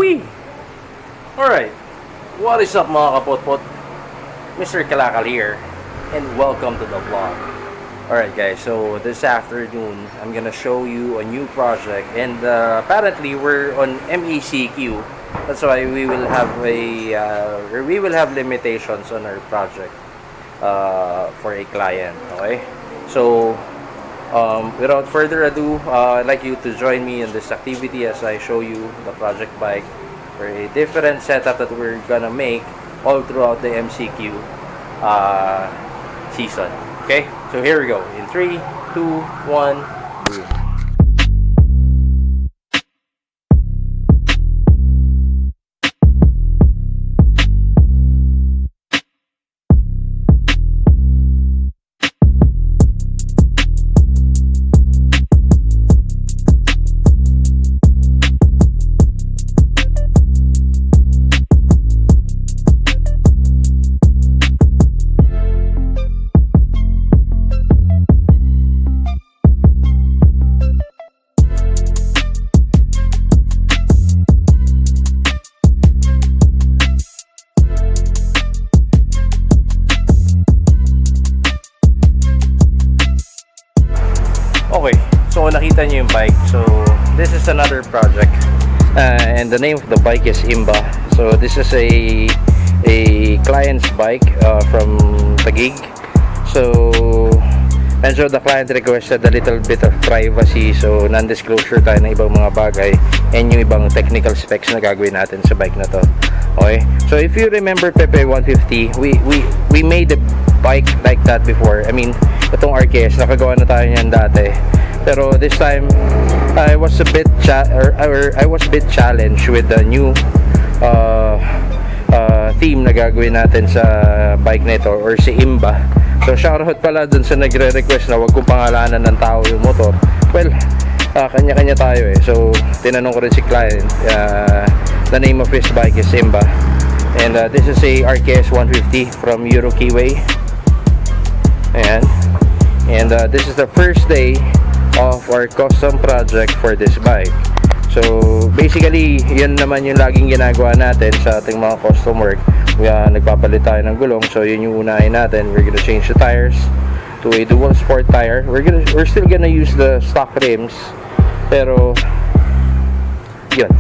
Wee! Alright, what is up mga kapotpot? Mr. Kalakal here, and welcome to the vlog. Alright guys, so this afternoon, I'm gonna show you a new project, and apparently we're on MECQ. That's why we will have limitations on our project for a client, okay? So, without further ado, I'd like you to join me in this activity as I show you the project bike for a different setup that we're gonna make all throughout the MCQ season. Okay, so here we go. In 3, 2, 1, boom. Okay, so nakita nyo yung bike. So this is another project, and the name of the bike is Imba. So this is a client's bike from Taguig. So medyo the client requested a little bit of privacy, so non-disclosure tayo ng ibang mga bagay and yung ibang technical specs na gagawin natin sa bike na to. Okay, so if you remember Pepe 150, we made a bike like that before. I mean, itong RKS, nakagawa na tayo niyan dati. Pero this time, I was a bit challenged with the new theme na gagawin natin sa bike nito, or si Imba. So shoutout pala dun sa nagre-request na wag kong pangalanan ng tao yung motor. Well, kanya-kanya tayo eh. So tinanong ko rin si client, the name of his bike is Imba, and this is a RKS 150 from Keeway. Ayan. And this is the first day of our custom project for this bike. So basically, yun naman yung laging ginagawa natin sa ating mga custom work. Nagpapalit tayo ng gulong, so yun yung unahin natin. We're gonna change the tires to a dual sport tire. We're still gonna use the stock rims, pero yun,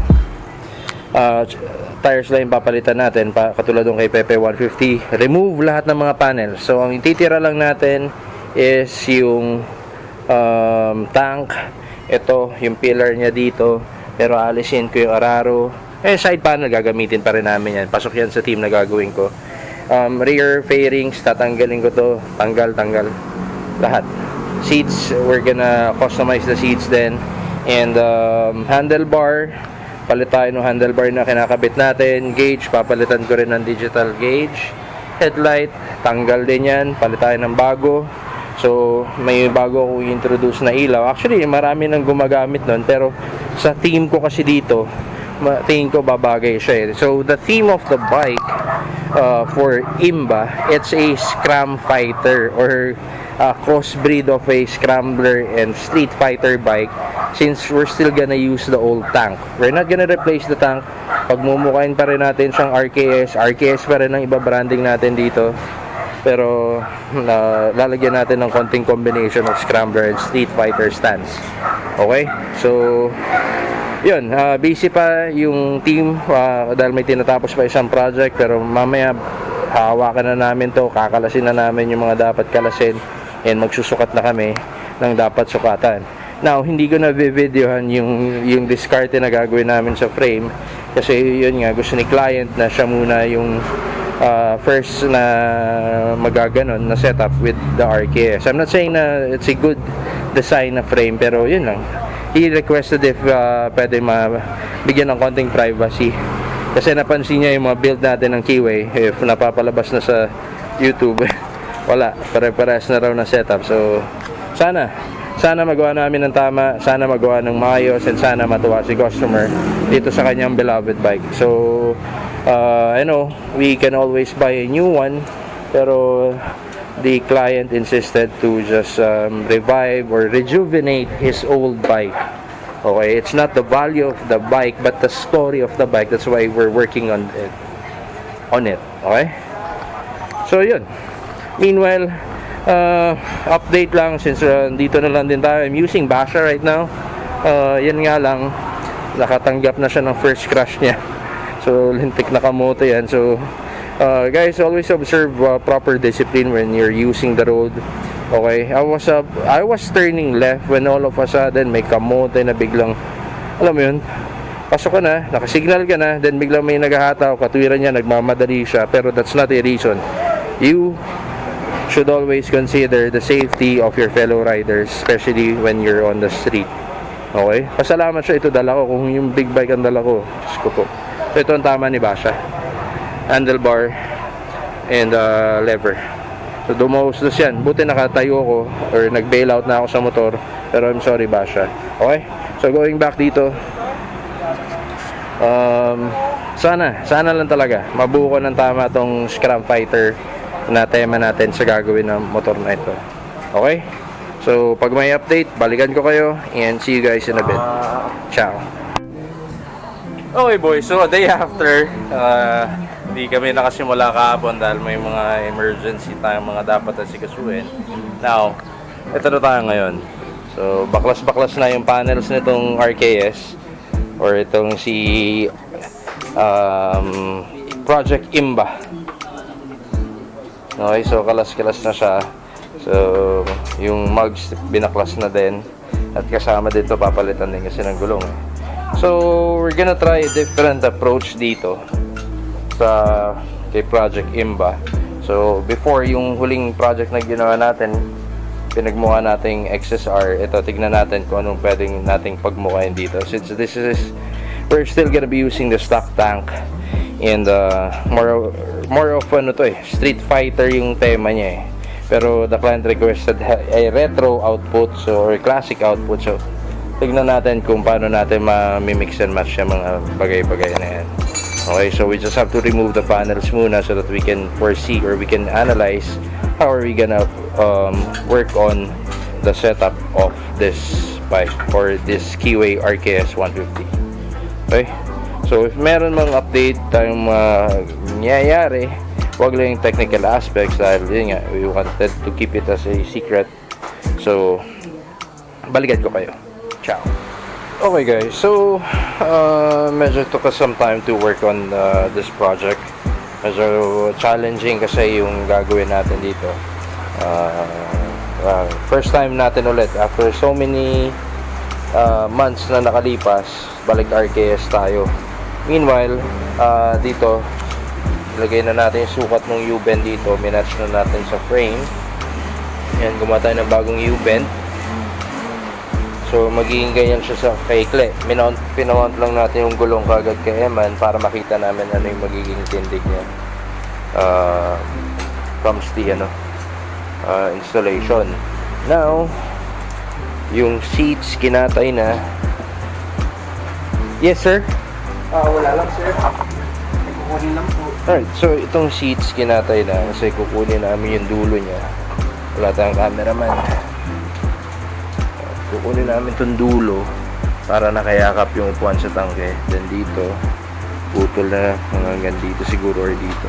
tires lang yung papalitan natin, katulad ng kay Pepe 150. Remove lahat ng mga panels. So ang ititira lang natin is yung tank. Ito yung pillar niya dito, pero alisin ko yung araro. Side panel gagamitin pa rin namin yan. Pasok yan sa team na gagawin ko. Rear fairings, tatanggalin ko to. Tanggal lahat. Seats, we're gonna customize the seats then. And handlebar, palit tayo ng handlebar na kinakabit natin. Gauge, papalitan ko rin ng digital gauge. Headlight, tanggal din yan, palit tayo ng bago. So may bago akong introduce na ilaw. Actually marami nang gumagamit nun, pero sa team ko kasi dito, tingin ko babagay siya eh. So the theme of the bike for Imba, it's a Scram fighter, or a crossbreed of a scrambler and street fighter bike, since we're still gonna use the old tank. We're not gonna replace the tank. Pagmumukain pa rin natin siyang RKS pa rin ang iba branding natin dito, pero lalagyan natin ng konting combination of scrambler and street fighter stance. Okay, so yun, busy pa yung team dahil may tinatapos pa isang project, pero mamaya hawakan na namin to, kakalasin na namin yung mga dapat kalasin, and magsusukat na kami ng dapat sukatan. Now, hindi ko na videohan yung discarte na gagawin namin sa frame, kasi yun nga, gusto ni client na siya muna yung first na magaganon na setup with the RKS. I'm not saying na it's a good design na frame, pero yun lang, he requested if pwede bigyan ng konting privacy, kasi napansin niya yung mga build natin ng Keeway, if napapalabas na sa YouTube. Wala, pare-pares na raw na setup. So sana magawa namin ng tama, sana magawa ng maayos, and sana matuwa si customer dito sa kanyang beloved bike. So I know we can always buy a new one, pero the client insisted to just revive or rejuvenate his old bike. Okay, it's not the value of the bike but the story of the bike. That's why we're working on it. Okay, so yun. Meanwhile, update lang since dito na lang din tayo. I'm using Basha right now. Yan nga lang, nakatanggap na siya ng first crash niya. So lintik na kamote yan. So guys, always observe proper discipline when you're using the road. Okay, I was turning left when all of a sudden may kamote na biglang, alam mo yun, pasok ka na, nakasignal ka na, then biglang may naghahataw, katwiran niya, nagmamadali siya. Pero that's not a reason. You should always consider the safety of your fellow riders, especially when you're on the street. Okay, pasalamat siya, ito dala ko. Kung yung big bike ang dala ko, Diyos ko po. So ito ang tama ni Basha, handlebar and lever. So dumaustos yan. Buti nakatayo ko or nag-bail out na ako sa motor. Pero I'm sorry, Basha. Okay? So going back dito, sana lang talaga mabuo ko ng tama tong Scram Fighter na tema natin sa gagawin ng motor na ito. Okay? So pag may update, balikan ko kayo and see you guys in a bit. Ciao. Okay boys, so a day after, hindi kami nakasimula kahapon dahil may mga emergency tayong mga dapat asikasuhin. Now, ito na tayo ngayon. So, baklas-baklas na yung panels nitong RKS or itong si Project Imba. Okay, so kalas-kalas na siya. So, yung mugs binaklas na din at kasama dito papalitan din kasi ng gulong. So, we're gonna try a different approach dito sa kay Project Imba. So before yung huling project na ginawa natin, pinagmukha nating XSR, ito tignan natin kung anong pwedeng nating pagmukhain dito. Since this is, we're still gonna be using the stock tank and more of ano to Street Fighter yung tema niya pero the client requested a retro output, so or classic output. So tignan natin kung paano natin ma-mix and match yung mga bagay-bagay na yan. Okay, so we just have to remove the panels muna so that we can foresee or we can analyze how are we gonna work on the setup of this bike or this Keeway RKS 150. Okay, so if meron mang update tayong nangyayari, wag lang yung technical aspects dahil yun nga, we wanted to keep it as a secret. So balikan ko kayo. Ciao. Okay guys, so medyo took us some time to work on this project. Medyo challenging kasi yung gagawin natin dito. First time natin ulit after so many months na nakalipas, balik RKS tayo. Meanwhile, dito ilagay na natin yung sukat ng U-bend dito, minatch na natin sa frame. Yan, gumawa tayo ng bagong U-bend. So magiging ganyan siya sa kaikli. Pinamount lang natin yung gulong kagad kay Eman para makita namin ano yung magiging tindig niya from the installation. Now, yung seats kinatay na. Yes sir? Wala lang sir. Kukunin lang po. Alright, so itong seats kinatay na kasi kukunin namin yung dulo niya. Wala tayong cameraman. Kukunin namin itong dulo para nakayakap yung upuan sa tangke. Then dito, putol na hanggang dito siguro or dito.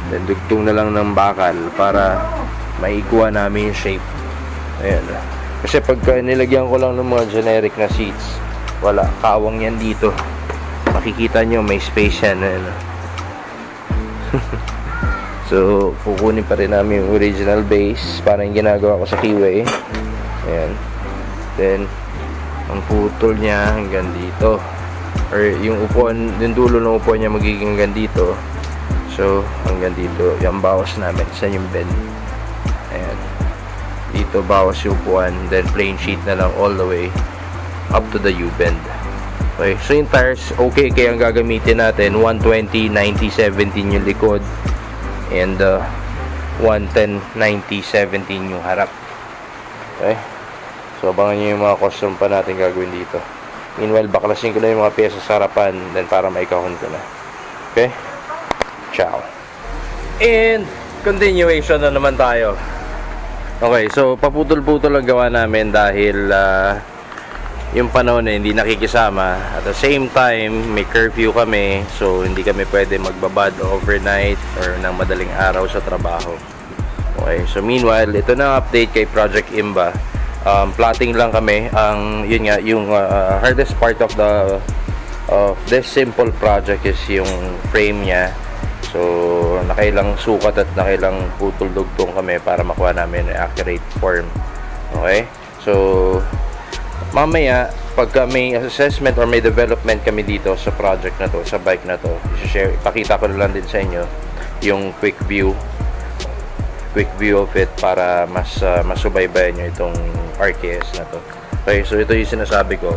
Then dugtong na lang ng bakal para maikuha namin yung shape. Ayan. Kasi pagka nilagyan ko lang ng mga generic na seats, wala, kawang yan dito. Makikita nyo may space yan. So, kukunin pa rin namin yung original base para yung ginagawa ko sa Keeway. Ayan. Then, ang putol niya hanggang dito. Or yung upuan, yung dulo ng upuan niya magiging hanggang dito. So, hanggang dito. Yung bawas namin. Saan yung bend? Ayan. Dito, bawas yung upuan. Then, plain sheet na lang all the way up to the U-bend. Okay. So, yung tires, okay. Kaya ang gagamitin natin, 120, 90, 17 yung likod. And 110, 90, 17 yung harap. Okay. So abangan nyo yung mga custom pa natin gagawin dito. Meanwhile, baklasin ko na yung mga pyesa sa harapan, then para maikahon ko na. Okay. Ciao. And continuation na naman tayo. Okay, so paputol-putol ang gawa namin dahil yung panahon na hindi nakikisama. At the same time, may curfew kami, so hindi kami pwede magbabad overnight or ng madaling araw sa trabaho. Okay, so meanwhile, ito na ang update kay Project Imba. Plotting lang kami. Yun nga, yung hardest part of this simple project is yung frame niya. So, nakailang sukat at nakailang putol dugtong kami para makuha namin ang accurate form. Okay? So, mamaya, pagka may assessment or may development kami dito sa project na to, sa bike na to, ipakita ko na lang din sa inyo yung quick view of it para mas masubaybayan nyo itong RKS na to. Okay, so ito yung sinasabi ko.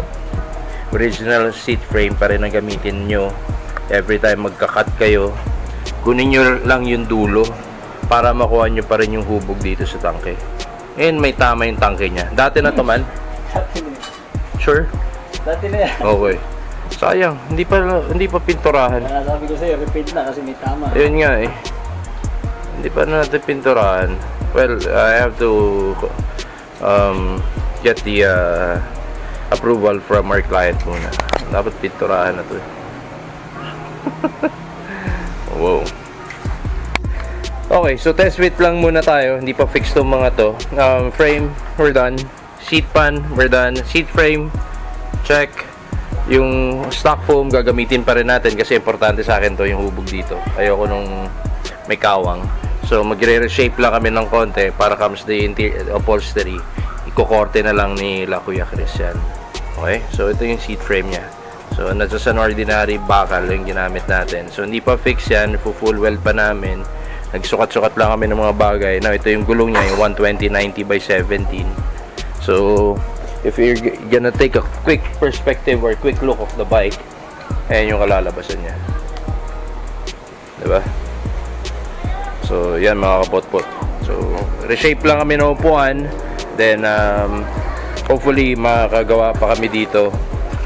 Original seat frame pa rin ang gamitin nyo. Every time magka-cut kayo, kunin nyo lang yung dulo para makuha nyo pa rin yung hubog dito sa tangke. And may tama yung tangke niya. Dati na to man? Dati na. Sure? Dati na yan. Okay. Sayang, hindi pa pinturahan. Sabi ko sa'yo, repeat na kasi may tama. Ayun nga eh. Hindi pa natin pinturahan. Well, I have to get the approval from our client muna. Dapat pinturahan na to eh. Wow. Okay, so test fit lang muna tayo. Hindi pa fix tong mga to. Frame, we're done. Seat pan, we're done. Seat frame, check. Yung stock foam, gagamitin pa rin natin kasi importante sa akin to yung hubog dito. Ayoko nung may kawang. So, magre-reshape lang kami ng konti para comes the upholstery. Iko-korte na lang ni Kuya Chris yan. Okay? So, ito yung seat frame niya. So, nasa an ordinary bakal yung ginamit natin. So, hindi pa fix yan. Full weld pa namin. Nagsukat-sukat lang kami ng mga bagay. Now, ito yung gulong niya, yung 120/90 by 17. So, if you're gonna take a quick perspective or quick look of the bike, ayan yung kalalabasan niya. Diba? So, yan mga kapotpot. So, reshape lang kami ng upuan. Then, hopefully, makakagawa pa kami dito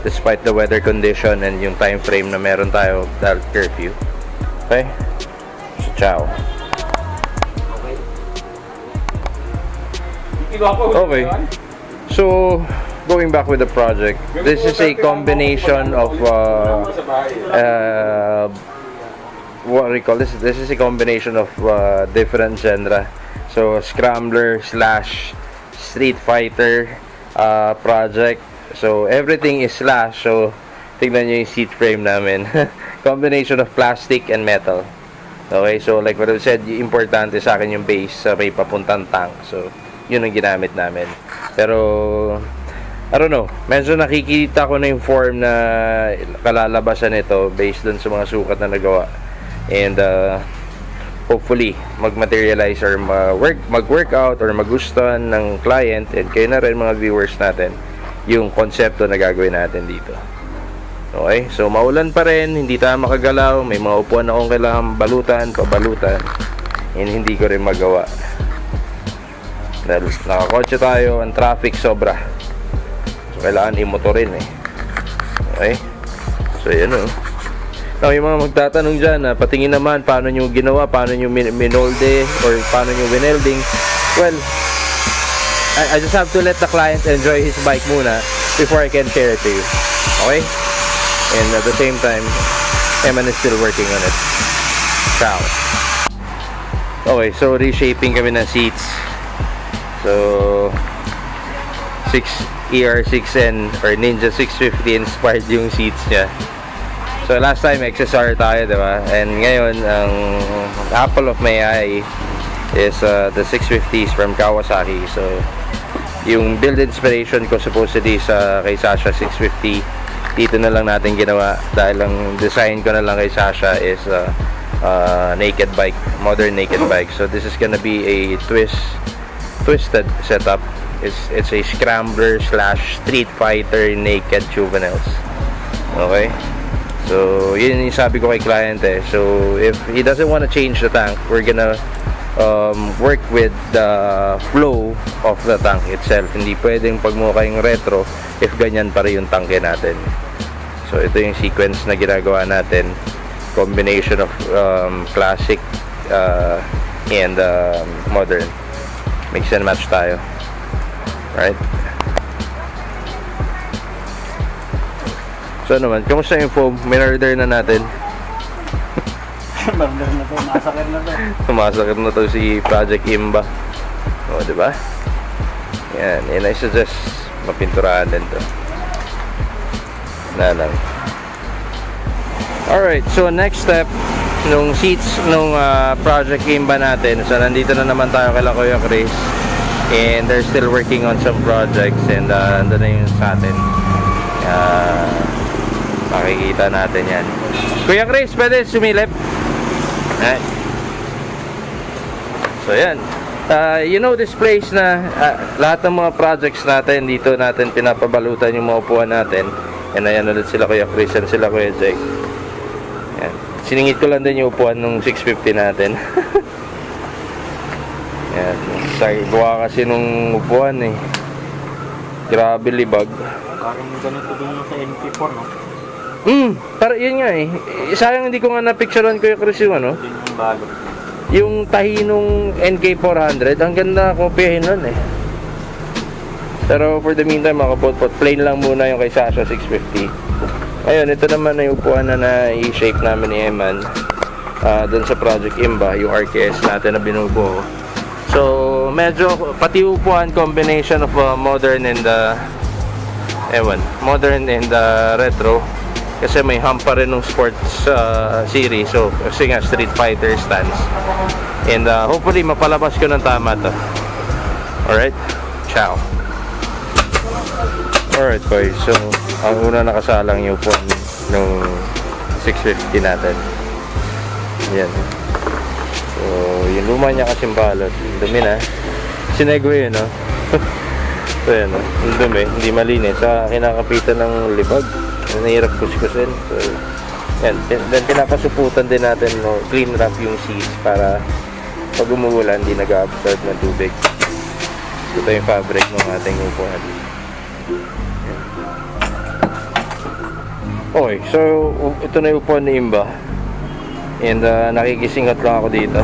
despite the weather condition and yung time frame na meron tayo dahil curfew. Okay? So, ciao. Okay. So, going back with the project, this is a combination of what we call this. This is a combination of different genre. So, scrambler / street fighter project. So, everything is slash. So, tignan nyo yung seat frame namin. Combination of plastic and metal. Okay, so like what I said, importante sa akin yung base sa may papuntang tank. So, yun ang ginamit namin. Pero, I don't know, medyo nakikita ko na yung form na kalalabasan nito based dun sa mga sukat na nagawa. And hopefully mag-materialize or mag-workout or magustuhan ng client and kayo na rin mga viewers natin yung konsepto na gagawin natin dito. Okay, so maulan pa rin, hindi tayo makagalaw, may mga upuan akong kailangan pabalutan and hindi ko rin magawa dahil nakakotse tayo, ang traffic sobra, so kailangan imotorin eh. Okay, so yan o. Now, yung mga magtatanong dyan, patingin naman paano nyo ginawa, paano nyo minolde or paano nyo winelding. Well, I just have to let the client enjoy his bike muna before I can share it to you. Okay? And at the same time, Eman is still working on it. Ciao. Okay, so reshaping kami ng seats. So 6ER6N or Ninja 650 inspired yung seats niya. So last time XSR tayo, diba? And ngayon ang apple of my eye is the 650s from Kawasaki. So yung build inspiration ko supposedly sa kay Sasha 650, dito na lang natin ginawa dahil ang design ko na lang kay Sasha is naked bike, modern naked bike. So this is gonna be a twisted setup. It's a scrambler / street fighter naked juveniles. Okay, so yun yung sabi ko kay client eh. So if he doesn't want to change the tank, we're gonna work with the flow of the tank itself. Hindi pwedeng pagmukha yung retro if ganyan pa rin yung tanke natin. So ito yung sequence na ginagawa natin, combination of classic and modern. Mix and match tayo. Right? So naman, kamusta yung foam? Minorder na natin. Marder na to, masakit na to. Sumasakit na to si Project Imba. O, diba? Yan, I suggest mapinturahan din to. Na lang. Alright, so next step nung seats nung Project Imba natin. So nandito na naman tayo kay Kuya Chris. And they're still working on some projects. And andun na yung sa atin. Makikita natin yan. Kuya Chris, pwede sumilip? Alright. So yan. You know this place na lahat ng mga projects natin dito natin pinapabalutan yung mga upuan natin. And ayan ulit sila Kuya Chris and sila Kuya Jake. Yan. Siningit ko lang din yung upuan nung 650 natin. Yan. Gawa kasi nung upuan eh. Grabe libag. Parang ganito din sa NP4, no? Para yun nga eh. Sayang hindi ko nga na-picturean Kuya Chris yung ano. Yun yung bago. Yung tahi nung NK400, ang ganda kopyahin nun eh. Pero for the meantime, mga kapotpot, plain lang muna yung kay Sasha 650. Ayun, ito naman na yung upuan na na-shape namin ni Eman doon sa Project Imba, yung RKS natin na binubuo. So, medyo, pati upuan, combination of modern and modern and retro. Kasi may hump pa rin ng sports series. So, kasi nga Street Fighter stance. And hopefully mapalabas ko ng tama to. Alright? Ciao. Alright boys. So, ang una nakasalang yung phone nung 650 natin. Yan. So, yung luma niya kasing balot. Dumi na. Sinegway yun, no? So, yan, no? Yung dumi. Hindi malinis. Sa kinakapitan ng libag. Nahirap kuskusin. So, yan. Then pinapasuputan din natin, no, clean wrap yung seats para pag umuulan, hindi nag-absorb ng tubig. Ito yung fabric ng ating upuan. Okay, so ito na yung upuan ni Imba. And nakikisingat lang ako dito.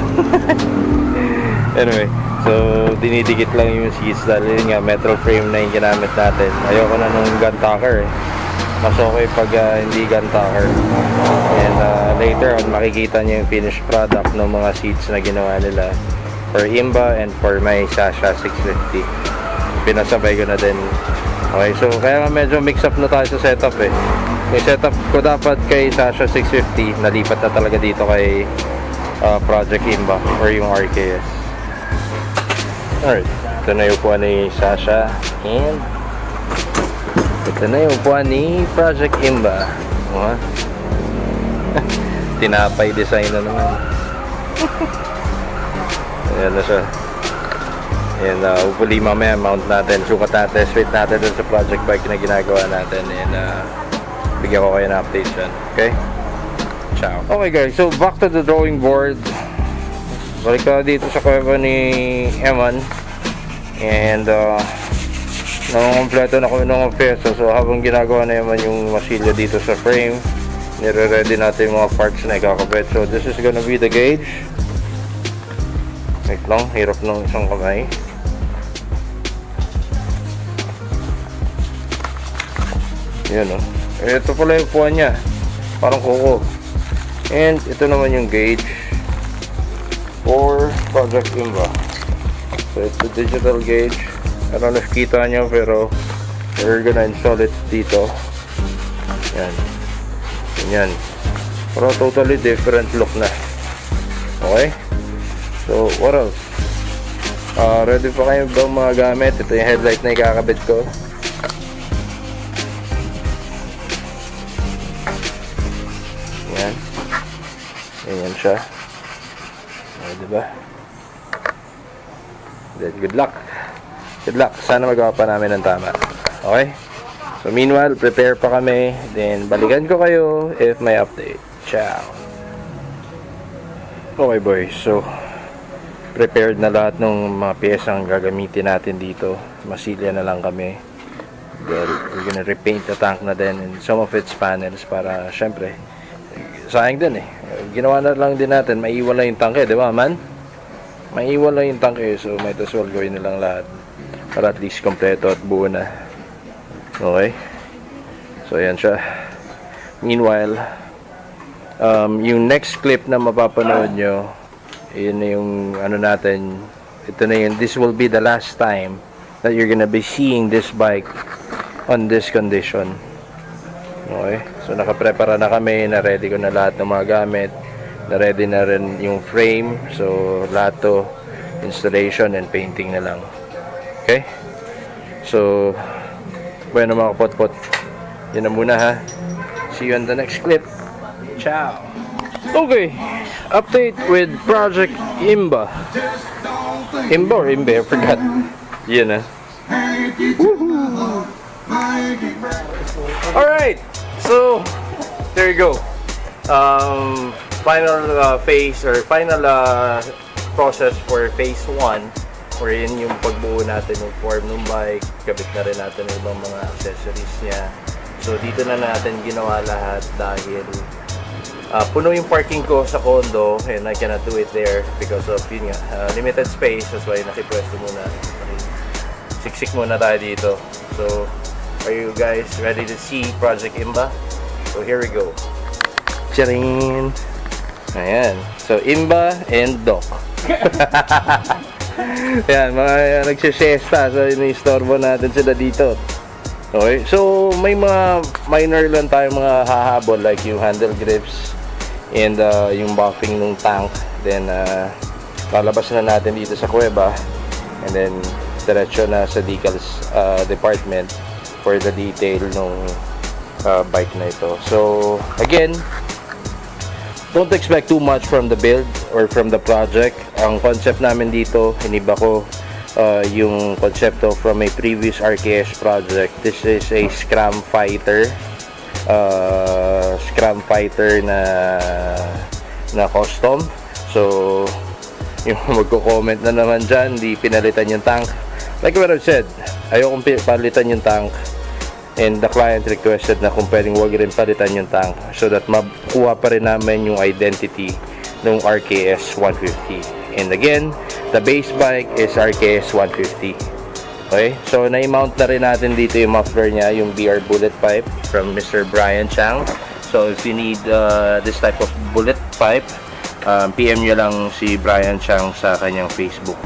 Anyway, so dinidikit lang yung seats dahil yun nga, metal frame na yung ginamit natin. Ayoko na nung gun tucker eh. Mas okay pag hindi gun tucker. And later on makikita nyo yung finished product ng mga seats na ginawa nila for Imba and for my Sasha 650. Pinasabay ko na din. Okay, so kaya medyo mix up na tayo sa setup eh. Yung setup ko dapat kay Sasha 650, nalipat na talaga dito kay Project Imba or yung RKS. Alright, ito na yung upuan ni Sasha and ito na yung upuan ni Project Imba. Tinapay design na naman. Ayan na siya. And hopefully mamaya mount natin, sukat natin, straight natin dun sa project bike na ginagawa natin. And bigyan ko kayo ng updates yan. Okay? Ciao. Okay guys, so back to the drawing board. Balik ka dito sa kuweba ni Eman. And nangungumpleto na kami ng peso. So habang ginagawa na Eman yung masilya dito sa frame, nire-ready natin yung mga parts na ikakabit. So this is gonna be the gauge. Wait lang, hirap ng isang kamay. Yan o. Ito pala yung upuan niya. Parang kuko. And ito naman yung gauge for Project Imba. So it's the digital gauge. I don't know if kita nyo, pero we're gonna install it dito. Yan. Yan. Pero totally different look na. Okay? So, what else? Ready pa kayo ba mga gamit? Ito yung headlight na ikakabit ko. Yan. Yan siya. Diba? Then, good luck. Good luck. Sana magawa pa namin ng tama. Okay? So, meanwhile, prepare pa kami. Then, balikan ko kayo if may update. Ciao. Okay, boys. So, prepared na lahat ng mga piyesang gagamitin natin dito. Masilya na lang kami. Then, we're gonna repaint the tank na din and some of its panels para, syempre, sayang din eh. Ginawa na lang din natin, maiwan lang yung tank eh, di ba man? Maiwan lang yung tank eh, so might as well gawin nilang lahat para at least kompleto at buo na. Okay, so ayan siya. Meanwhile, yung next clip na mapapanood nyo, yun na yung ano natin, ito na yun, this will be the last time that you're gonna be seeing this bike on this condition. Okay, so nakaprepara na kami, na-ready ko na lahat ng mga gamit, na-ready na rin yung frame, so lahat to installation and painting na lang. Okay, so bueno mga kapotpot, yun na muna ha. See you on the next clip. Ciao. Okay, update with Project Imba. Imba or Imba? I forgot. Yun na. Alright, so there you go. Final phase or final process for phase 1, wherein yung pagbuo natin ng form ng bike, kabit na rin natin yung ibang mga accessories niya. So dito na natin ginawa lahat dahil puno yung parking ko sa condo and I cannot do it there because of yun nga, limited space. That's why nakipwesto muna, siksik muna tayo dito. So are you guys ready to see Project Imba? So here we go. Charin! Ayan. So Imba and Doc. Ayan, mga nagsisiesta. So ini-istorbo natin sila dito. Okay, so may mga minor lang tayo mga hahabol like yung handle grips and yung buffing ng tank. Then lalabas na natin dito sa kuweba and then diretso na sa decals department for the detail ng bike na ito. So again, don't expect too much from the build or from the project. Ang concept namin dito, hiniba ko yung konsepto from a previous RKS project. This is a Scram fighter. Scram fighter na custom. So, yung magko-comment na naman dyan, di pinalitan yung tank. Like what I've said, ayokong palitan yung tank. And the client requested na kung pwedeng wag rin palitan yung tank so that makuha pa rin namin yung identity ng RKS 150. And again, the base bike is RKS 150. Okay? So, na-mount na rin natin dito yung muffler niya, yung BR bullet pipe from Mr. Brian Chang. So, if you need this type of bullet pipe, PM nyo lang si Brian Chang sa kanyang Facebook.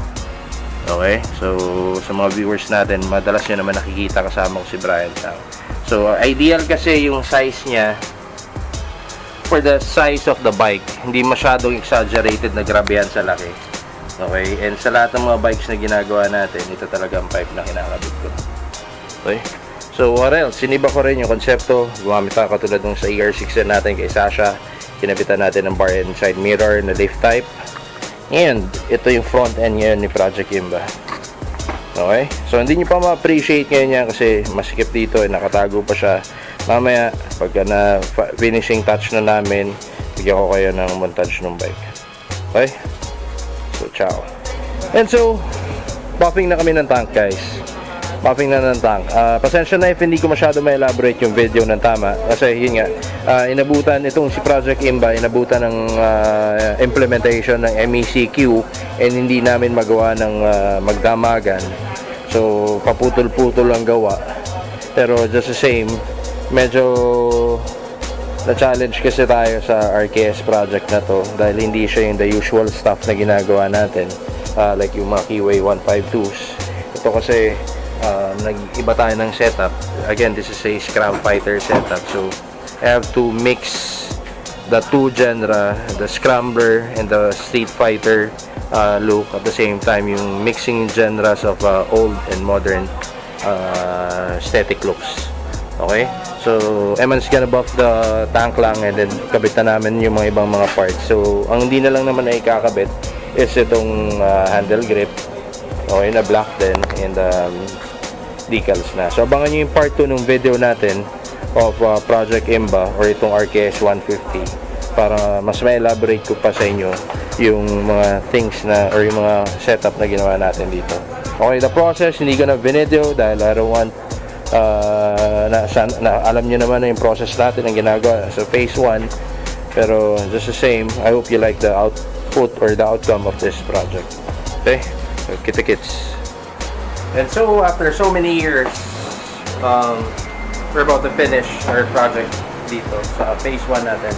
Okay? So, sa mga viewers natin, madalas nyo naman nakikita kasama ko si Brian Chang. So, ideal kasi yung size niya for the size of the bike. Hindi masyadong exaggerated na grabehan sa laki. Okay? And sa lahat ng mga bikes na ginagawa natin, ito talaga ang pipe na kinakabit ko. Okay? So, what else? Siniba ko rin yung konsepto. Gumamit ako katulad nung sa ER6 natin kay Sasha. Kinabitan natin ng bar and side mirror na lift type. And ito yung front end ngayon ni Project Imba. Okay? So hindi nyo pa ma-appreciate ngayon yan kasi masikip dito, nakatago pa siya. Mamaya, pagka na finishing touch na namin, bigyan ko kayo ng montage ng bike. Okay? So, ciao. And so, buffing na kami ng tank, guys. Buffing na ng tank. Pasensya na if hindi ko masyado ma-elaborate yung video ng tama. Kasi yun nga, inabutan itong si Project Imba, inabutan ng implementation ng MECQ and hindi namin magawa ng magdamagan. So, paputol-putol ang gawa. Pero just the same, medyo na-challenge kasi tayo sa RKS project na to dahil hindi siya yung the usual stuff na ginagawa natin. Like yung mga Keeway 152s. Ito kasi nag-iba tayo ng setup. Again, this is a Scram fighter setup. So, I have to mix the two genre, the Scrambler and the Street Fighter look at the same time. Yung mixing genres of old and modern aesthetic looks. Okay? So, Eman's gonna buff the tank lang and then kabit na namin yung mga ibang mga parts. So, ang hindi na lang naman na ikakabit is itong handle grip. Okay, na black din and decals na. So, abangan nyo yung part 2 ng video natin of Project Imba or itong RKS 150 para mas ma-elaborate ko pa sa inyo yung mga things na or yung mga setup na ginawa natin dito. Okay, the process, hindi ko na video dahil I don't want alam nyo naman na yung process natin ang ginagawa sa phase 1 pero just the same, I hope you like the output or the outcome of this project. Okay, so kita-kits. And so after so many years, we're about to finish our project dito sa phase 1 natin.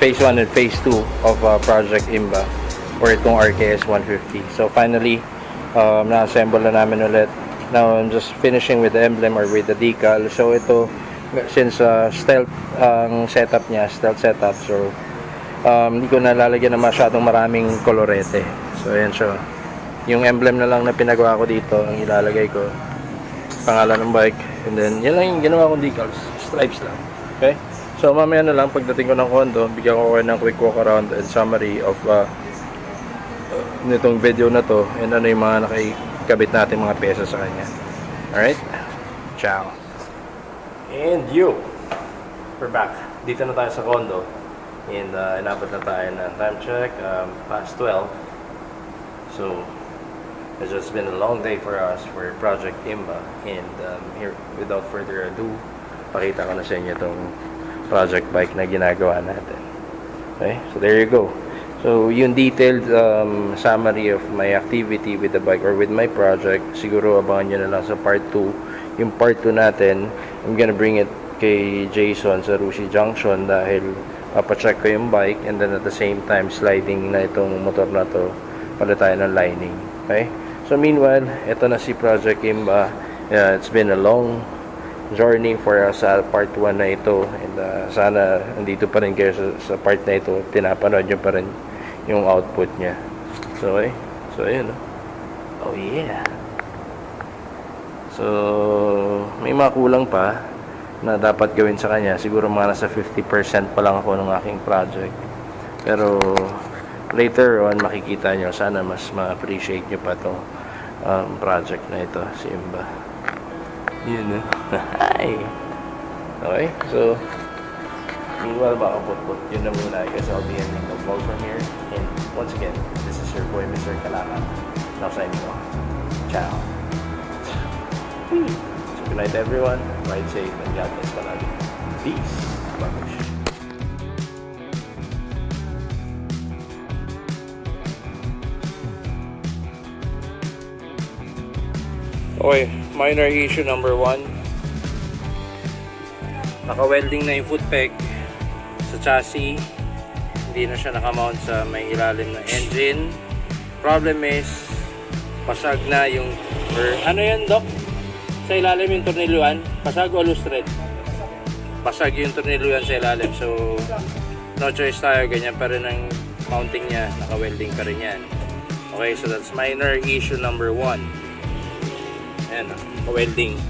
Phase 1 and phase 2 of Project Imba or itong RKS 150. So finally, na-assemble na namin ulit. Now I'm just finishing with the emblem or with the decal. So ito, since stealth ang setup niya, stealth setup, so hindi ko nalalagyan na masyadong maraming kolorete. So ayan siya. Yung emblem na lang na pinagawa ko dito, ang ilalagay ko, pangalan ng bike, and then yan lang yung ginawa kong decals, stripes lang. Okay? So mamaya na lang pagdating ko ng condo, bigyan ko kayo ng quick walk around and summary of nitong video na to, and ano yung mga nakikabit natin mga pyesa sa kanya. Alright? Ciao! And we're back. Dito na tayo sa condo, and inabot na tayo ng time check, past 12. So it's just been a long day for us for Project Imba, and here, without further ado, pakita ko na sa inyo itong project bike na ginagawa natin. Okay, so there you go. So yung detailed summary of my activity with the bike or with my project, siguro abangan nyo na lang sa part 2. Yung part 2 natin, I'm gonna bring it kay Jason sa Rushi Junction dahil papacheck ko yung bike, and then at the same time sliding na itong motor na to, pala tayo ng lining. Okay? So meanwhile, ito na si Project Imba. It's been a long journey for us sa part 1 na ito, and sana nandito pa rin kayo sa part na ito, pinapanood nyo pa rin yung output nya. So okay, so ayun. Oh yeah. So may mga kulang pa na dapat gawin sa kanya. Siguro mga nasa 50% pa lang ako ng aking project, pero later on makikita nyo, sana mas ma-appreciate nyo pa itong project na ito, si Imba. Yun, hi! Okay, so meanwhile, baka put yun na muna, I guess I'll be ending the vlog from here. And once again, this is your boy Mr. Kalaka, now signing off. Ciao! So good night everyone, ride safe and God bless palagi. Peace! Babush! Okay, minor issue number 1. Naka-welding na yung foot peg sa chassis. Hindi na siya nakamount sa may ilalim na engine. Problem is, pasag na yung, or ano yan, Doc? Sa ilalim yung torniluan? Pasag o loose thread? Pasag yung torniluan sa ilalim. So, no choice tayo. Ganyan pa rin ang mounting niya. Naka-welding pa rin yan. Okay, so that's minor issue number 1. Ayan, welding.